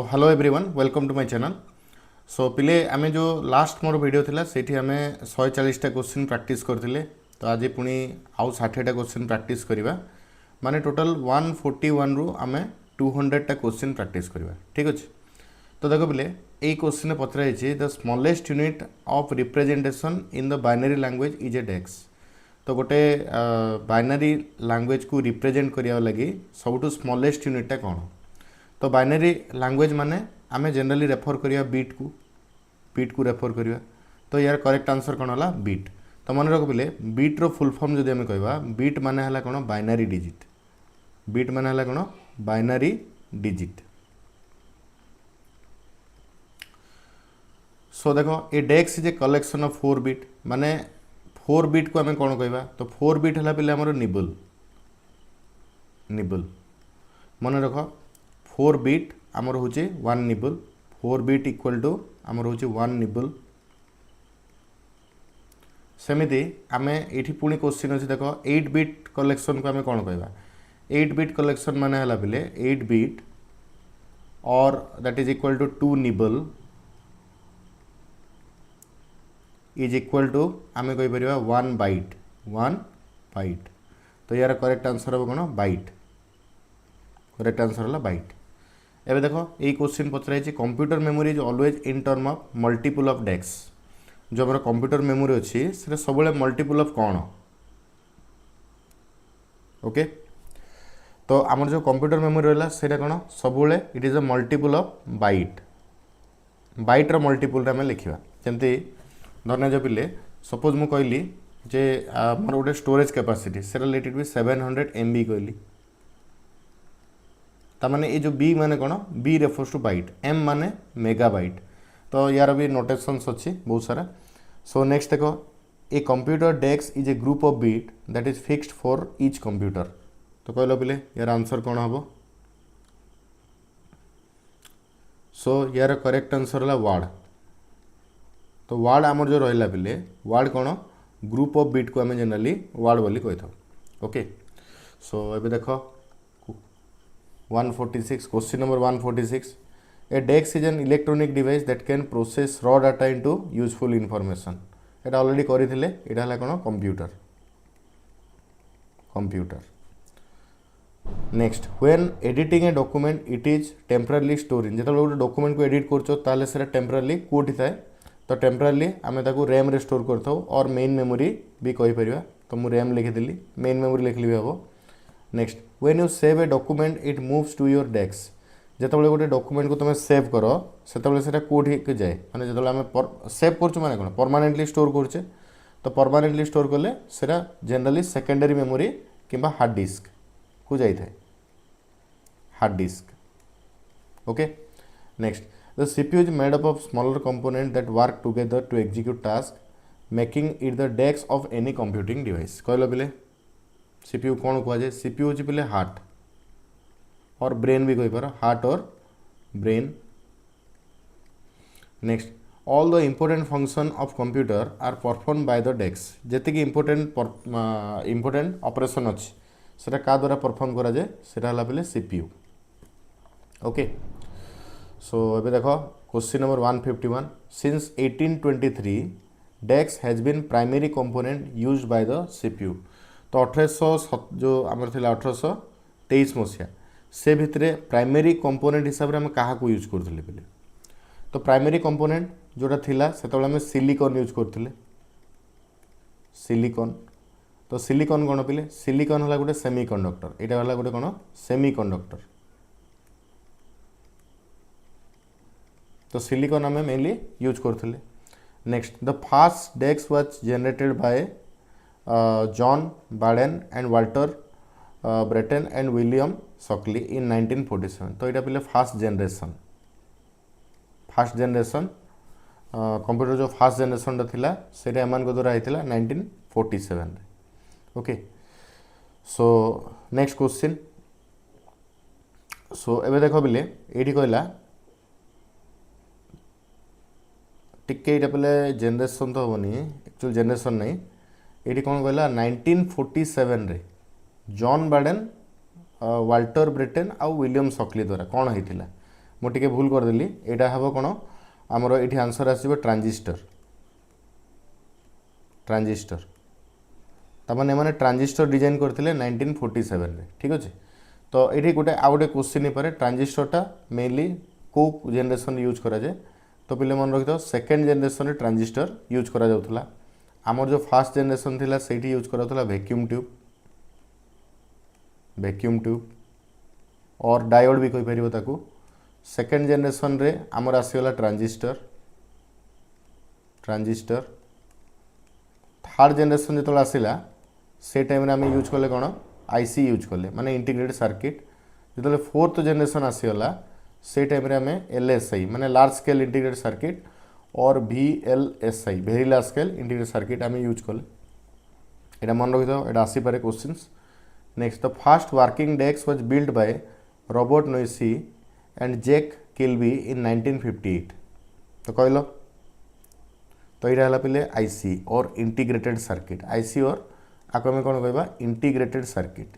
Hello everyone welcome to my channel. So पिले आम जो लास्ट मोर वीडियो थिला सेठी आम 140टा क्वेश्चन प्रैक्टिस करथिले। तो आज पुणी आउ 60टा क्वेश्चन प्रैक्टिस करवा माने टोटल 141 रु आम 200टा क्वेश्चन प्रैक्टिस करवा। ठीक अच्छे। तो देखो पिले यही क्वेश्चन पचराई the smallest unit of representation in the binary language is a dash. तो गोटे बाइनरी लैंग्वेज को रिप्रेजेंट करिया लगी सबुठु स्मॉलेस्ट यूनिटा कौन। तो बाइनरी लैंग्वेज माने आमे जनरली रेफर करिया बीट को रेफर करिया। तो यार करेक्ट आंसर कौन है बीट। तो मन रख पिले बीट रो फुल फॉर्म जदि आमे कहबा बीट माने हला कौन बाइनरी डिजिट। बीट माने हला कौन बाइनरी डिजिट। सो देखो a dash is a collection of 4 bit माने 4 बीट को आमे कौन कहबा। तो 4 बीट हला पिले हमर निबल निबल मन रख 4 बीट आमर हूँ 1 निबल। 4 बीट इक्वल टू आमर हूँ 1 निबल। सेमिति आमे एठी पुणी क्वेश्चन अच्छे देख 8 बीट कलेक्शन को आमे कौन कहबा। 8 बीट कलेक्शन माने हला पिले 8 बीट और that is equal to 2 nibble is equal to आमे कहि परिबा 1 बाइट 1 बाइट। तो यार करेक्ट आंसर हम कौन बाइट। करेक्ट आंसर है बाइट। एबे देखो यही क्वेश्चन पचराई computer memory is always in term of multiple of dash. जो हमारा कंप्यूटर मेमोरी अच्छी से सब मल्टीपल ऑफ कौन। ओके। तो आमर जो कंप्यूटर मेमोरी रहा से कौन सब it is a multiple of byte. Byte रो मल्टीपल आम लिखा जमती धन्य जो पिले सपोज मु कहली जे मोर गोटे स्टोरेज कैपेसिटी से लेट इट बी 700 MB कहली। तामाने ये जो बी माने कौन B refers to byte M माने मेगाबाइट। तो यार भी नोटेशंस अच्छी बहुत सारा। सो नेक्स्ट देखो a computer desk is a group of bit that is fixed for each computer. तो कहलो पिले यार आंसर कौन हम। सो यार करेक्ट आंसर है वार्ड। तो वार्ड आमर जो रहा पिले वार्ड कौन ग्रुप ऑफ बीट को आम जनरली वार्ड बोली कही था। ओके। सो ये देखो 146 question number 146 a desk is an electronic device that can process raw data into useful information. एटा ऑलरेडी करिथिले एटा हला कोन computer computer. Next when editing a document it is temporary store in. जेतले गोटे डॉक्यूमेंट को एडिट करछो ताले सेरा temporary कोठी थाए। तो टेम्पररी आमे ताको रैम रे स्टोर करथौ और मेन मेमोरी भी कहि परिबा। तो मु रैम लिखि देली मेन मेमोरी लिखली भी हबो। Next when you save a document it moves to your desk. जिते गोटे डॉक्यूमेंट को तुम सेव कर से कौटी जाए माने जो आम सेव कर माने कौन परमानेंटली स्टोर करचे। तो परमानेंटली स्टोर कले सेटा जनरली सेकेंडरी मेमोरी किंबा हार्ड डिस्क को जाए hard disk. Okay. Next the CPU is made up of smaller component that work together to execute task making it the dash of any computing device. कहलो पिले CPU कौन कहुए। CPU हूँ पिले heart और brain भी कहीपर हार्ट और brain. Next all the important function of computer are perform by the dash. जेतिकी इंपोर्टेंट ऑपरेशन अच्छी से क्या द्वारा परफॉर्म करा जाए सेटा हला पिले सीपीयू। ओके। सो एबे देखो question number 151 since 1823 desk has been primary component used by the CPU. तो 1800 जो आमर थिला 1823 मसीहा से भितरे प्राइमरी कंपोनेंट हिसाब से आम क्या यूज करथिले पिले। तो प्राइमरी कंपोनेंट जोटा थिला सेतबेले आम सिलिकॉन यूज करथिले सिलिकॉन। तो सिलिकॉन कौन पिले सिलिकॉन हला गोटे सेमीकंडक्टर। एटा हला गोटे कौन सेमीकंडक्टर। तो सिलिकॉन आम मेनली यूज करथिले। Next the first dash was generated by John Bardeen and Walter Brattain and William Shockley in 1947। तो यहाँ पे फास्ट जनरेशन कंप्यूटर जो फास्ट जनरेशन थिला सेटा एमान को द्वारा होता 1947। ओके। So next question. सो एबे देखो बिले ये कहला टिके ये पे जनरेशन तो हेनी एक्चुअल जनरेशन नहीं ये कौन कहला 1947 रे जॉन बाडेन वाल्टर ब्रेटेन आउ विलियम सकली द्वारा कौन होता मुझे भूल करदेली यहाँ हम कौन आमर ये आंसर आसो ट्रांजिस्टर ट्रांजिस्टर तमाने मैंने ट्रांजिस्टर डिजाइन करते 1947 रे ठीक अच्छे। तो ये गोटे आउ गोटे क्वेश्चन ही पारे ट्रांजिस्टरटा मेनली को जेनरेशन यूज करा जाए तो पिले मन रखिथ सेकेंड जेनरेशन रे ट्रांजिस्टर यूज करा जाउथला आमर जो फास्ट जेनरेशन थिला सेठी यूज कराउथला वैक्यूम ट्यूब और डायोड भी कहि परिबो ताकू। सेकेंड जेनरेशन रे आमर आसीगला ट्रांजिस्टर थर्ड जेनरेशन जो आसला से टाइम रे आम यूज कले कौन आईसी यूज कले माने इंटीग्रेटेड सर्किट। जो फोर्थ जेनरेशन आसीगला से टाइम रे आम एलएसआई माने लार्ज स्केल इंटीग्रेटेड सर्किट और VLSI very large scale integrated circuit आम यूज कले यहाँ मन रखी था यहाँ आसीपे questions. Next the first working dash was build by Robert Noyce and Jack Kilby in 1958 तो कहल तो यहाँ पे आईसी और इंटीग्रेटेड सर्किट आईसी और आपको आम कौन कह इंटीग्रेटेड सर्किट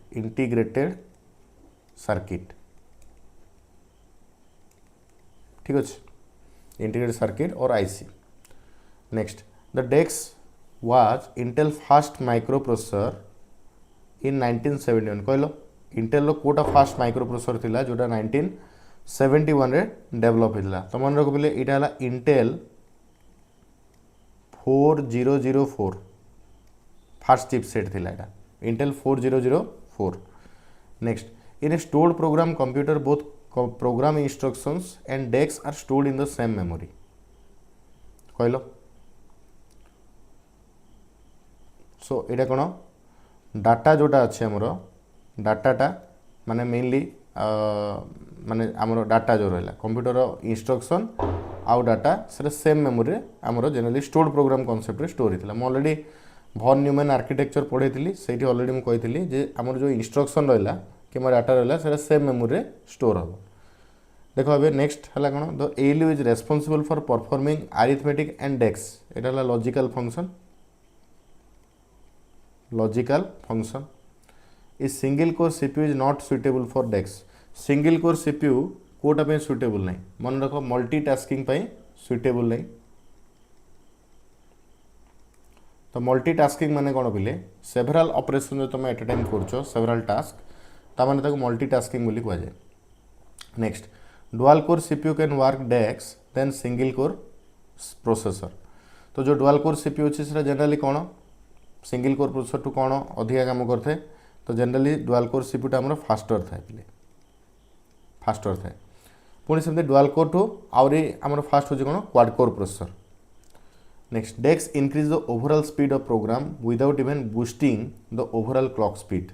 ठीक अच्छे इंटीग्रेटेड सर्किट और IC. Next the dash was Intel first micro processor in 1971 कहल इंटेल रो कोटा फास्ट माइक्रो प्रोसेसर थिला जोटा 1971 रे डेवलप होता तो मन रख पे यहाँ इंटेल 4004 फास्ट चिपसेट थिला एटा Intel 4004। Next in A stored program computer both program instructions and decks are stored in the same memory कहल सो यहाँ कौन डाटा जोटा अच्छे आमर डाटाटा माने मेनली माने आमर डाटा जो रहा कंप्यूटर इंस्ट्रक्शन आउ डाटा से सेम मेमोरी आमर generally stored program concept store होता मैं ऑलरेडी von न्यूमैन आर्किटेक्चर पढ़ाई से ऑलरेडी मुझे कही जे आमर जो इंस्ट्रक्शन रहा कि डाटा रहा से सेम मेमोरी स्टोर हम। देखो अबे नेक्स्ट है कौन the ALU is responsible for performing arithmetic and desk एटा है logical function is single core CPU is not suitable for desk single core CPU कोटा पे सुइटेबल नहीं मन रख मल्टीटास्किंग पे सुइटेबल नहीं। तो मल्टीटास्किंग माने कौन पिले सेवराल ऑपरेशन जो तुम एट ए टाइम कर सेवराल टास्क तामाने ताको मल्टीटास्किंग बोली कह जाए। Next dual core CPU can work desk than single core processor तो जो डुअल कोर सीपीयू अच्छे से जनरली कौन सिंगल कोर प्रोसेसर टू कौन अधिका काम करते तो जनरली डुअल कोर सीपीयूटा आम फास्टर थाए पिले फास्टर थाए पुणी सेमती डुअल कोर टू आउरी आम फास्ट हो कौन quad core processor. Next desk increase the overall speed of program without even boosting the overall clock speed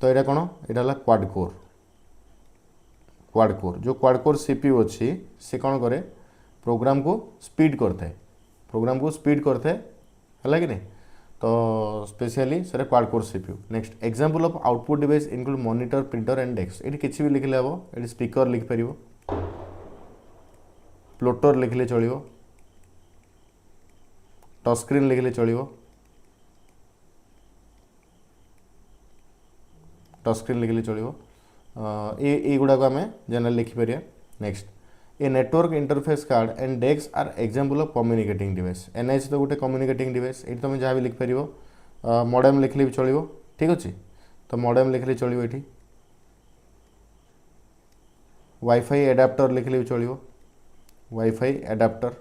तो यहाँ कौन यहाँ क्वाड कोर जो क्वाड कोर सीपीयू अच्छी से कौन करे प्रोग्राम को स्पीड करता है है कि नहीं तो specially sir quad core CPU. Next example of output device include monitor printer and desk ये किसी भी लिखले हम ये स्पीकर लिखिपर प्लोटर लिखले चलो टच स्क्रीन लिखले चलो टच स्क्रीन लिखले चलो ये गुड़ाक आम जनरल लिखिपर। Next a network interface card and desk are example of communicating device NIC तो गोटे कम्युनिकेटिंग डिवाइस ये तुम जहाँ भी लिखिपर मॉडेम लिखले भी चलो ठीक अच्छे तो मॉडेम लिखले चलो ये वाईफाई एडाप्टर लिखले भी चलो वाईफाई एडाप्टर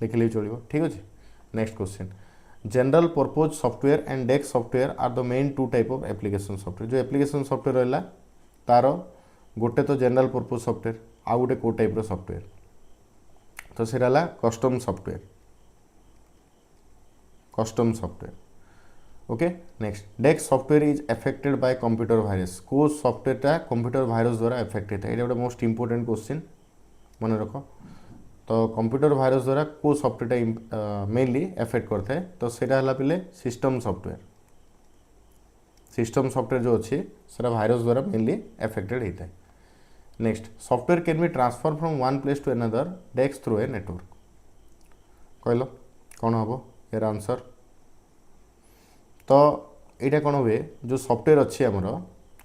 लिखले भी चलो ठीक अच्छे। Next question general purpose software and desk software are the main two type of application software जो एप्लिकेशन सॉफ्टवेयर रहा तार गोटे तो जनरल पर्पज सॉफ्टवेयर आउ गोटे को टाइप सॉफ्टवेयर तो से custom software okay. Next desk software is affected by computer virus को सॉफ्टवेयर कंप्यूटर वायरस द्वारा एफेक्ट होता है ये गोटे मोस्ट इंपोर्टेंट क्वेश्चन मन रख तो कंप्यूटर वायरस द्वारा को सॉफ्टवेयर मेनली एफेक्ट करता है तो सेटा पे सिस्टम सॉफ्टवेयर जो अच्छे से वायरस द्वारा मेनली एफेक्टेड होता है। Next software can be transfer from one place to another desk through a network कहल कौन हम यार आंसर तो यहाँ कौन हुए जो सॉफ्टवेयर अच्छी आमर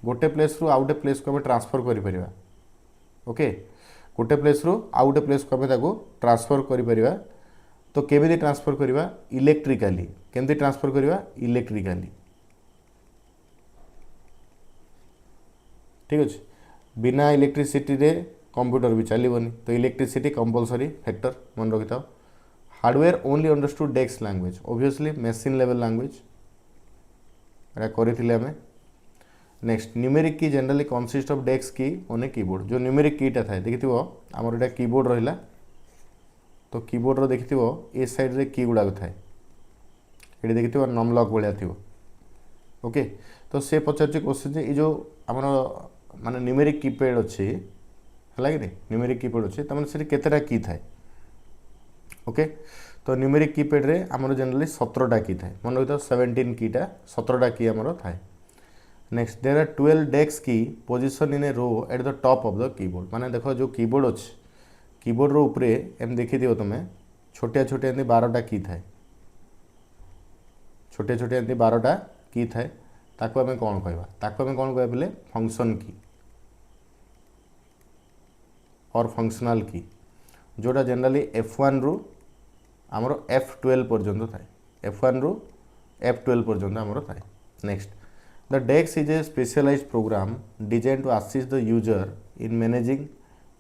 गोटे प्लेस रु आउ गोटे प्लेस को आम ट्रांसफर करें। ओके, गोटे प्लेस रु आउ गोटे प्लेस को आम ट्रांसफर करें। तो केमी ट्रांसफर करवा? इलेक्ट्रिकाली। केमती ट्रांसफर करवा? इलेक्ट्रिकाली। ठीक अच्छे, बिना इलेक्ट्रिसिटी रे कंप्यूटर भी चलनी, तो इलेक्ट्रिसिटी कंपलसरी फैक्टर मन रखि था। Hardware only understood dash language, obviously machine level language एटा करिथिले हमें। Next, numeric key generally consist of dash key on a keyboard. जो न्यूमेरिक कीटा थाए देखिथिबो हमर एटा कीबोर्ड रहिला, तो कीबोर्ड रो देखिथिबो ए साइड रे की गुडा थाए, एटी देखिथिबो नमलॉक भलिया थिबो। ओके, तो से पचारछि क्वेश्चन जे जो हमर माने न्यूमेरिक कीपैड अछि हला कि न्यूमेरिक कीपैड अछि तमन से केतेटा की थाए। ओके, तो न्यूमेरिक कीपैड रे हमर जनरली 17टा की थाए, मन रखितो 17 कीटा 17टा की हमर थाए। नेक्स्ट, देयर आर 12 डेक्स key position in a row at the top of the keyboard. माने देखो जो कीबोर्ड अछि, कीबोर्ड रो ऊपरे एम देखि दियो तमे छोटे छोटे एंती 12टा की थाए, छोटे छोटे एंती 12टा की थाए। ताको हमें कौन कहबा? ताको हमें कौन कहबा बोले फंक्शन की और फंक्शनल की, जोटा जनरली F1 रु आमर F12 पर्यंत थाए, F1 रु F12 पर्यंत आमर थाए। नेक्स्ट, द डेक्स is a specialised program design to assist the user in managing,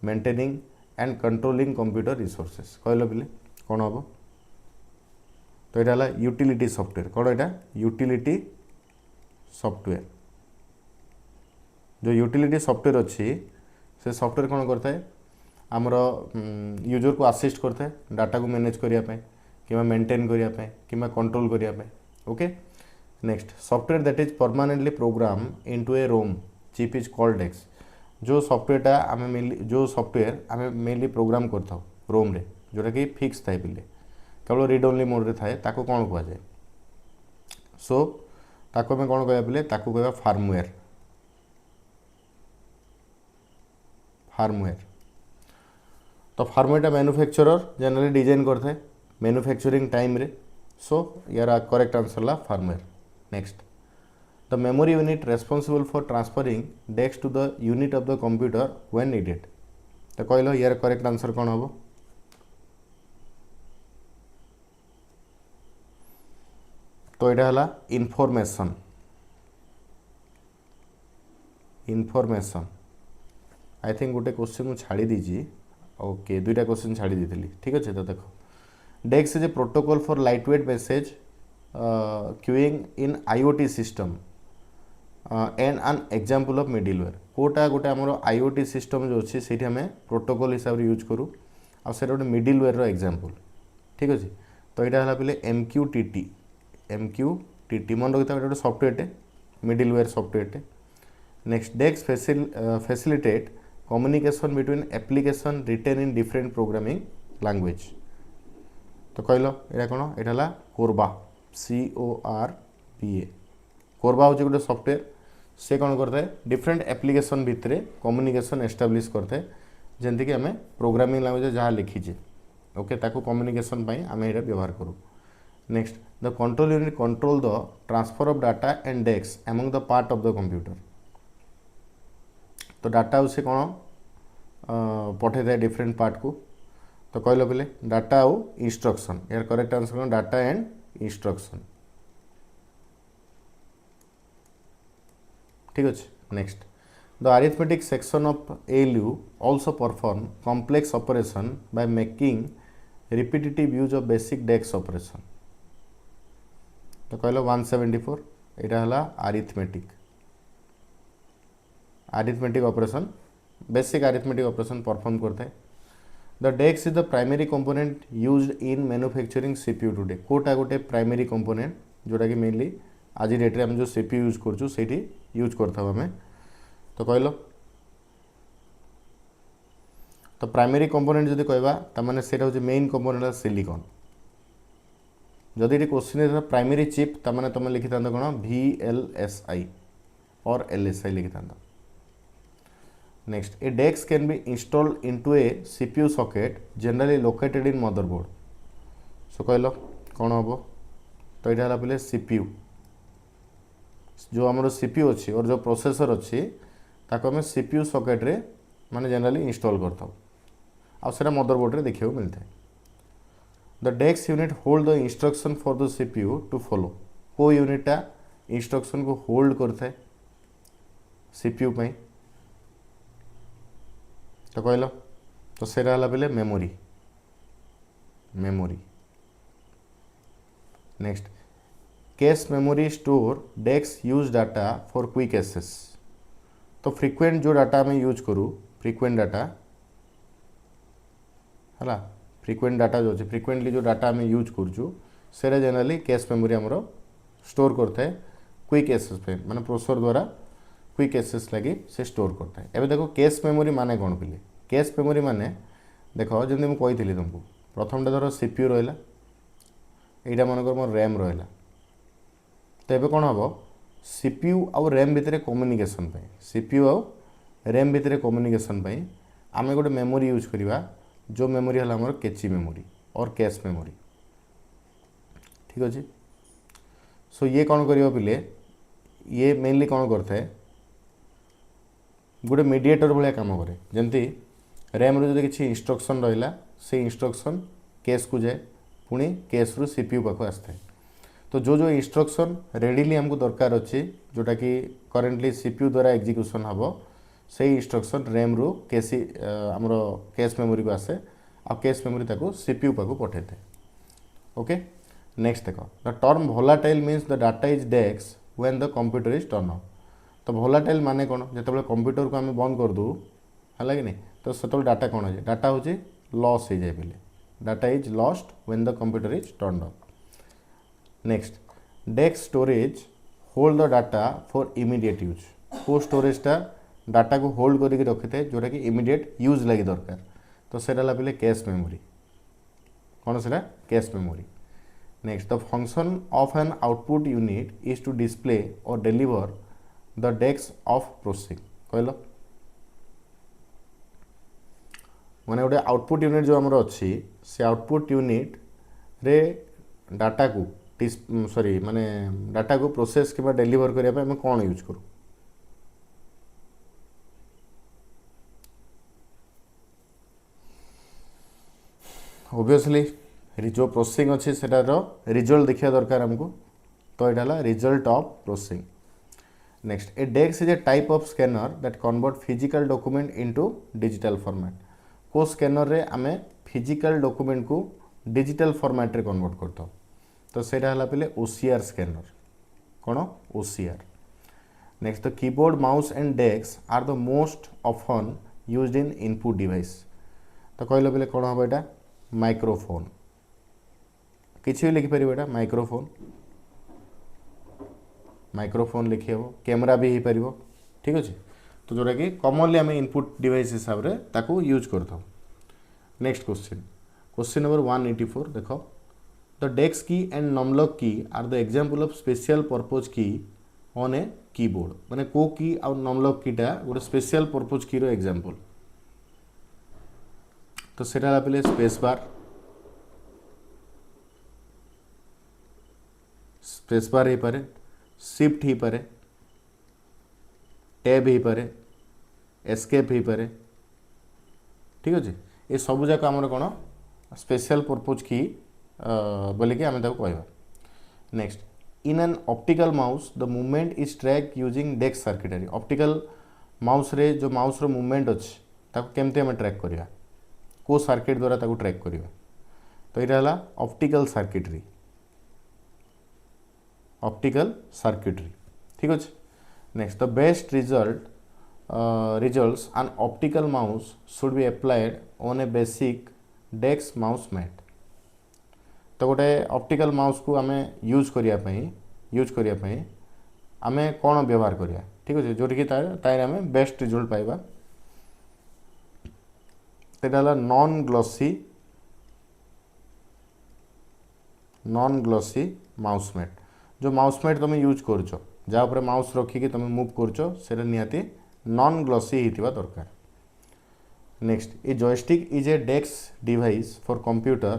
maintaining and controlling computer resources. कहल बोले कौन हम? तो यहाँ है यूटिलिटी सॉफ्टवेयर। कौन यहाँ? Utility software. जो यूटिलिटी सॉफ्टवेयर अच्छी से सॉफ्टवेयर कौन करता है? आमर यूजर को असिस्ट करता है डाटा को मैनेज करने कि मेंटेन करने कि कंट्रोल करने। Okay, next, software that is permanently program into a ROM chip is called dash. जो सॉफ्टवेयरटा आम मेनली जो सॉफ्टवेयर आम मेनली प्रोग्राम करता रोम रे, जोटा कि फिक्स थाए पिले केवल रीड ओनली मोड रे थाए, ताको कौन कह जाए? सो ताको आम कौन कह बोले ताको कहवा फार्मवेयर। फार्मवेयर, तो फार्मवेयर मैन्युफैक्चरर जनरली डिजाइन करता है मैन्युफैक्चरिंग टाइम रे। सो यार करेक्ट आंसर ला firmware. Next, the memory unit responsible for transferring डेक्स to the unit of the computer when needed. तो कहलो यार करेक्ट आंसर कौन हम? तो यहाँ है इनफॉरमेशन। इनफॉरमेशन आई थिंक गोटे क्वेश्चन मुझे छाड़ी दीजिए। ओके, दुईटा क्वेश्चन छाड़ी दी। ठीक अच्छे, तो देखो dash is a protocol for light weight message queuing in IoT system and an example of middleware. कोटा गोटे आमर आईओटी सिस्टम जो अच्छी से आम प्रोटोकॉल हिसाब से यूज करूँ आ से गोटे मिडलवेयर एग्जांपल। ठीक अच्छे, तो यहाँ है बोले MQTT। MQTT मन रखी गोटे सॉफ्टवेयर मिडलवेयर सॉफ्टवेयर। नेक्स्ट, डेक्स facilitate communication between application written in different programming language. तो कहल यहाँ कौन? यहाँ है कोरबा, CORBA। कोरबा हूँ गोटे सॉफ्टवेयर, से कौन करता है डिफरेंट एप्लिकेशन भितर कम्युनिकेशन एस्टाब्लिश करता है, जमीक आम प्रोग्रामिंग लैंग्वेज जहाँ लिखीजे। ओके, ताको कम्युनिकेशन आम यहाँ व्यवहार करूँ। Next, the control unit control the transfer of data and डेक्स among the part of the computer. तो डाटा उसे कौन पठे थाए डिफरेंट पार्ट को। तो कहल बोले डाटा आउ इंस्ट्रक्शन। यार करेक्ट आंसर कौन? Data and instruction. ठीक अच्छे, next, the arithmetic section of ALU also perform complex operation by making repetitive use of basic DEX operation। तो कहल 174 यहाँ है arithmetic operation, basic arithmetic operation perform करता है। द डेक्स is the primary component used in manufacturing CPU today. कोटा गोटे primary component जोटा कि मेनली आज डेट्रे आम जो CPU यूज करूँ से यूज करता आम। तो कहल तो प्राइमरी कंपोनेंट जदि कहवा तामाने सेटा हूँ मेन कंपोनेंट सिलिकॉन। जदि ये क्वेश्चन प्राइमरी चिप तामाने तुम लिखि था कौन? VLSI और LSI लिखि था। Next, a dash can be installed into a CPU socket generally located in motherboard. So कहल कौन हम? तो यहाँ है बोले CPU। जो आमर सीपीयू अच्छी और जो प्रोसेसर अच्छी ताको आम सीपीयू सॉकेट रे माने जनरली इंस्टॉल करता आ सेटा मदरबोर्ड रे देखियो मिलता है। द डेक्स unit hold the instruction for the CPU to follow. को यूनिटा इंस्ट्रक्शन को होल्ड करता है सीपीयू पे तो कहल तो सेटा हला बेले memory. Memory next cache memory store डेक्स use data for quick access. तो फ्रिक्वेंट जो डाटा में यूज करूँ फ्रिक्वेंट डाटा है फ्रिक्वेंट डाटा जो अच्छे फ्रिक्वेंटली जो डाटा आम यूज करूँ से जनरली कैश मेमोरी आमर स्टोर करता है क्विक एक्सेस पे माने प्रोसेसर द्वारा क्विक एक्सेस लगी से स्टोर करता है। एबे देखो कैश मेमोरी माने कौन पिले कैश मेमोरी माने देखो जमी मुझे कही तुमको प्रथम धर सीपीयू रहा यहाँ मनकर मोर रैम रहा तो ये कौन हम सीपीयू आउ रैम भितर कम्युनिकेशन सीपीयू आउ रैम भितर कम्युनिकेशन आम गोटे मेमोरी यूज करवा जो मेमोरी है आमर कैची मेमोरी और कैश मेमोरी। ठीक अच्छे सो ये कौन कर पिले ये मेनली कौन करता है गोटे मीडिएटर भाया काम करे जमती रैम रो जो किसी इंस्ट्रक्शन रहा से इंस्ट्रक्शन कैश को जाए पुणी कैश रु सीपीयू पाख आसता है। तो जो जो इंस्ट्रक्शन रेडिली हमको दरकार अच्छे जोटा कि करेन्टली सीपीयू द्वारा एग्जीक्यूशन हम से इंस्ट्रक्शन रैम रु कैसी आमर कैश मेमोरी को आसे आ कैश मेमोरी ताको सीपीयू पाख पठे थे। ओके नेक्स्ट देख the term volatile means the data is डेक्स when the computer is turn off. तो भोलाटाइल माने कौन जो कंप्यूटर को आम बंद कर दूँ है कि नहीं तो से डाटा कौन है डाटा हूँ लॉस हो जाए पहले data is lost when the computer is turn of. Next desk storage hold the data for immediate use. को स्टोरेजटा डाटा को होल्ड करके रखी था जोटा कि इमीडिएट यूज लगी दरकार तो सेटा पे कैश मेमोरी कौन से cache memory. Next the function of an output unit is to display और deliver the dash of processing. कहल माने गोटे आउटपुट यूनिट जो आमर अच्छी से आउटपुट यूनिट रे डाटा को सॉरी माने डाटा को प्रोसेस कि डेलीवर करने आम कौन यूज करूँ ओबियसली जो प्रोसेसिंग अच्छे सेटार रिजल्ट देखा दरकार आमको तो यहाँ result of processing. Next a desk is a type of scanner that convert physical document into digital format. को स्कैनर रे आमे फिजिकल डॉक्यूमेंट को डिजिटल फॉर्मेट रे कन्वर्ट करता तो सेटा हला पे ओसीआर स्कैनर कौन OCR. Next the keyboard mouse and desk are the most often used in input device. तो कहल पे कौन हम यहाँ माइक्रोफोन किसी भी लिखिपर यहाँ माइक्रोफोन माइक्रोफोन लिखी हम कैमेरा भी हो पार। ठीक अच्छे तो जोटा कि कॉमनली आम इनपुट डिवाइस हिसाब से ताकू यूज करता। नेक्स्ट क्वेश्चन नंबर 184 देख the desk key and num lock key are the example of special purpose key on a keyboard. माने को की आ नमलॉक कीटा गोटे स्पेशल पर्पज की रो एग्जांपल तो सेटा पे स्पेस बार हो पारे शिफ्ट हो पारे टैब हो पारे एस्केप हो पारे। ठीक अच्छे ये सब जाक आम कौन स्पेशल पर्पज की बोलिकी आम कह। Next in an optical mouse the movement is track using desk circuitry. Optical mouse रे जो माउस रो मूवमेंट अच्छे ताको केमते आम ट्रैक करवा को सर्किट द्वारा ताको ट्रैक करवा तो यहाँ है ऑप्टिकल सर्किटरी ऑप्टिकल सर्किटरी। ठीक अच्छे next the best results an optical mouse should be applied on a basic desk mouse mat। तो गोटे ऑप्टिकल माउस को आम यूज करने आम कौन व्यवहार करिया। ठीक अच्छे जोटि तार आम बेस्ट रिजल्ट पाइबा तो नॉन ग्लॉसी माउस मैट। जो माउस मैट तुम यूज कर जहाँ माउस रखिकी तुम मूव कर निहाती नॉन ग्लॉसी होता दरकार। Next a joystick is a desk device for computer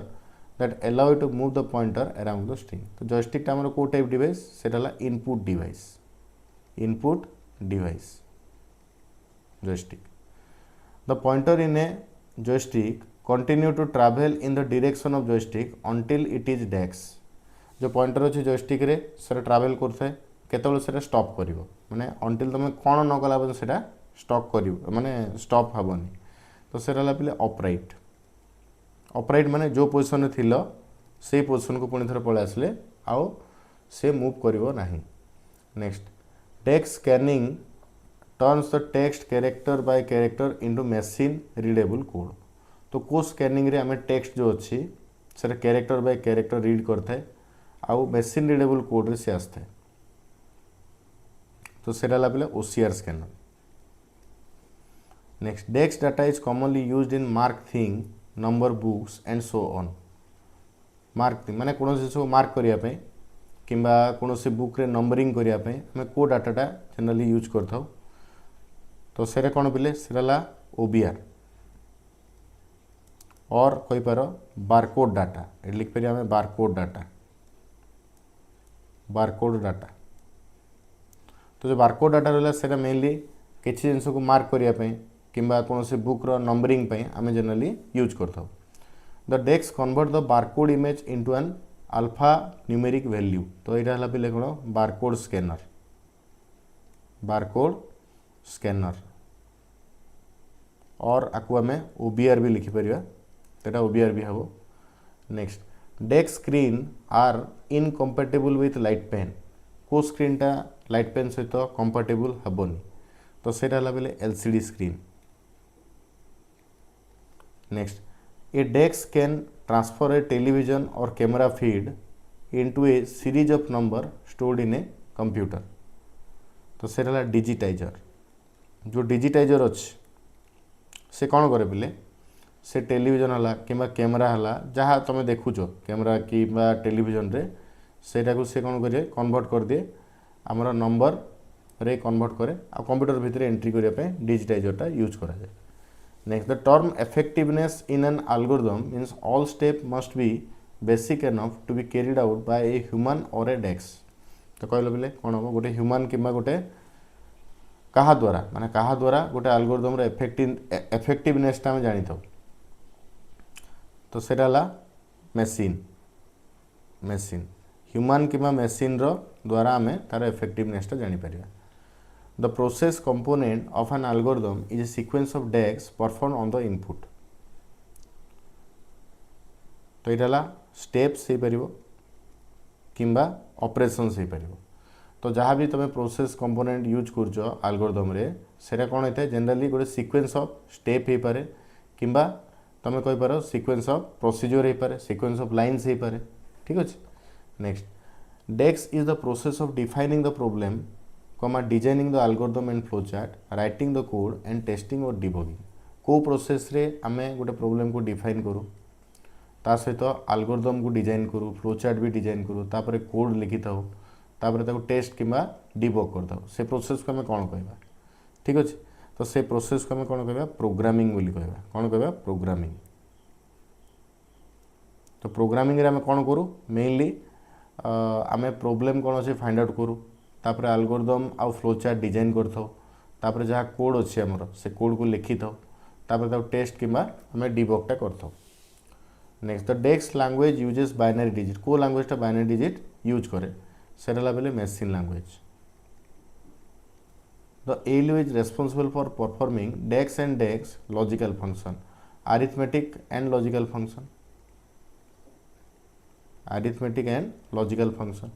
that allow to move the pointer around the screen. तो जॉयस्टिक आमर को टाइप डिवाइस से input device input device, joystick. The pointer in a joystick continue to travel in the direction of joystick until it is DEX. जो pointer अच्छे joystick रे सेटा travel करथे केतबेले सेटा स्टॉप करिवो माने अंटिल तुम कोन न कला सेटा स्टॉप करिवो माने स्टॉप हबनी तो सेटा ला पिले ऑपराइट ऑपराइट माने जो पोजीशन रे थिलो से पोजीशन को पुणी थर पळे आसले आउ से मूव करिवो नाही. Next text scanning turns the text character bye character into machine readable code. तो को स्कैनिंग रे हमें टेक्स्ट जो अच्छी सेटा कैरेक्टर बाय कैरेक्टर रीड करथे आउ मशीन रीडेबल कोड रे से आस्थे तो सेटा ला पिले OCR स्कैनर. नेक्स्ट डेक्स data is commonly used in mark thing number books and so on. Mark thing माने कोन से मार्क करिया पे किंबा कोन से बुक रे नंबरिंग करिया पे हमें को डाटाटा जनरली यूज करथाउ तो सेरे कोन पिले सेरा ला OBR और कोई पारो बारकोड डाटा ए लिख परिया हमें बारकोड डाटा. तो जो बारकोड डाटा रहला सेटा मेनली किछि जिंस को मार्क करिया पे किंबा कोन से बुक रो नंबरिंग पे हमें जनरली यूज करथाउ. The dash convert the barcode image into an alpha numeric value. तो यहाँ है पिले कौन बारकोड स्कैनर और आपको आम OBR भी लिखिपर तेटा OBR भी हम. Next dash screen are incompatible with light pen. को स्क्रीनटा लाइट पेन सहित कंपेटेबल हेबनी तो सेटा है पिले LCD screen. Next a dash can transfer a television और camera feed into a series of number stored in a computer. तो सेटा डिजिटाइजर. जो डिजिटाइजर अच्छे से कौन करे पिले से टेलीविजन हला किंबा कैमरा हला जहाँ तुम देखुच कैमरा कि टेलीविजन रे सेटा को से कौन करे कन्वर्ट कर दिए आमर नंबर रे कन्वर्ट करे आ कंप्यूटर भितर एंट्री करने पे डिजिटाइजरटा यूज करा जाए. Next, the term effectiveness in an algorithm means all steps must be basic enough to be carried out by a human or a DEX. तो कहलो बोले कौन हम गोटे ह्यूमन किंबा गोटे कहा द्वारा माने कहा द्वारा गोटे algorithm रो effectiveness टा हम जानी था तो सेटा ला machine ह्यूमन किंबा machine रो द्वारा हमें तार effectiveness टा जानी परिया. The process component of an algorithm is a sequence of DEX performed on the input. तो यहाँ स्टेप्स हो पार किंबा ऑपरेशंस हो पार. तो जहाँ भी तुम प्रोसेस कंपोनेंट यूज कर एल्गोरिथम रे सेटा कौन होता है जनरली गोटे सीक्वेंस ऑफ स्टेप हो पारे किंबा तुम कहि पारो सीक्वेंस ऑफ प्रोसीजर हो पारे सीक्वेंस ऑफ लाइन्स हो पारे. ठीक अच्छे. नेक्स्ट डेक्स is the process of defining the problem designing the algorithm and flow chart writing the code and testing और डिबगिंग. को प्रोसेस रे आमे गोटे प्रॉब्लम को डिफाइन करूँ ता सहित एल्गोरिथम को डिजाइन करूँ फ्लो चार्ट भी डिजाइन करूँ तापर कोड लिखि था तापर ताको टेस्ट किंबा डिबग करता से प्रोसेस को आम कौन कहवा. ठीक अच्छे. तो से प्रोसेस को आम कौन कहवा प्रोग्रामिंग बोली कहवा. कौन कहवा प्रोग्रामिंग. तो प्रोग्रामिंग रे आम कौन करूँ मेनली आम प्रॉब्लम कौन अच्छे फाइंड आउट करूँ तापर एल्गोरिथम आउ फ्लो चार्ट डिजाइन करथाउ तापर जहाँ कोड अच्छे आमर से कोड को लिखि थाउ तापर ताको टेस्ट किंबा आम डिबगटा करथाउ. Next the dash language uses binary digit. को लैंग्वेजटा बाइनरी डिजिट यूज करे सेटा लाबेले machine language. The ALU is responsible for performing dash and dash logical function arithmetic and logical function.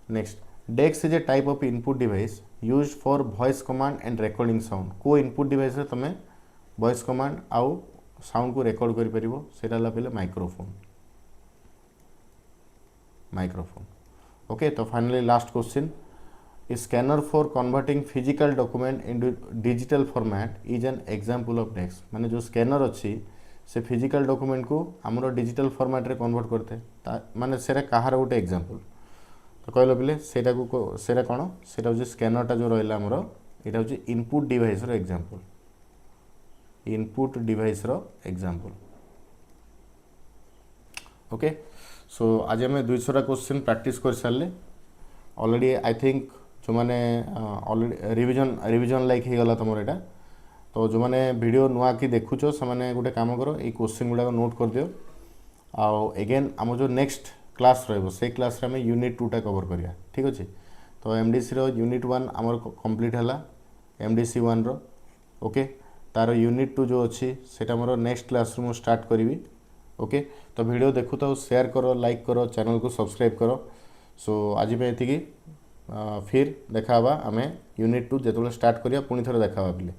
Next DEX is a type of input device used for voice command and recording sound. को input device रे तमे voice command आउ sound को record करि परिबो सेटा ला पहिले microphone. Okay. तो finally last question A scanner for converting physical document into digital format is an example of DEX. माने जो स्कैनर अच्छी से फिजिकल डॉक्यूमेंट को आमर डिजिटल फॉर्मेट रे कन्वर्ट करते माने सेरा कहार गोटे एग्जांपल. तो कहल पिले सेटा कौन सेटा हूँ स्कैनरटा जो रहा आमर यहाँ हूँ इनपुट डिवाइस रो एग्जांपल. ओके. सो आज आम 200टा क्वेश्चन प्रैक्टिस कर सारे ऑलरेडी. आई थिंक जो मैंने ऑलरेडी रिविजन लाइक हो गला तुम यहाँ तो जो मैंने वीडियो नुआ कि देखुच से गोटे काम कर ये क्वेश्चन गुड़ाक नोट कर दियो आउ एगेन आम जो नेक्स्ट क्लास रे क्लास रे यूनिट 2 टा कवर करिया ठीक अच्छे। तो एमडीसी रो यूनिट 1 आमर कंप्लीट है एमडीसी 1 रो ओके तार यूनिट 2 जो अच्छी सेटा मोर नेक्स्ट क्लास रू स्टार्ट करी ओके। तो वीडियो देखु तो शेयर करो लाइक करो चैनल को सब्सक्राइब करो। सो आज पे ये फिर देखा आम यूनिट 2 जो स्टार्ट करिया पुणी थोड़े देखा बोले।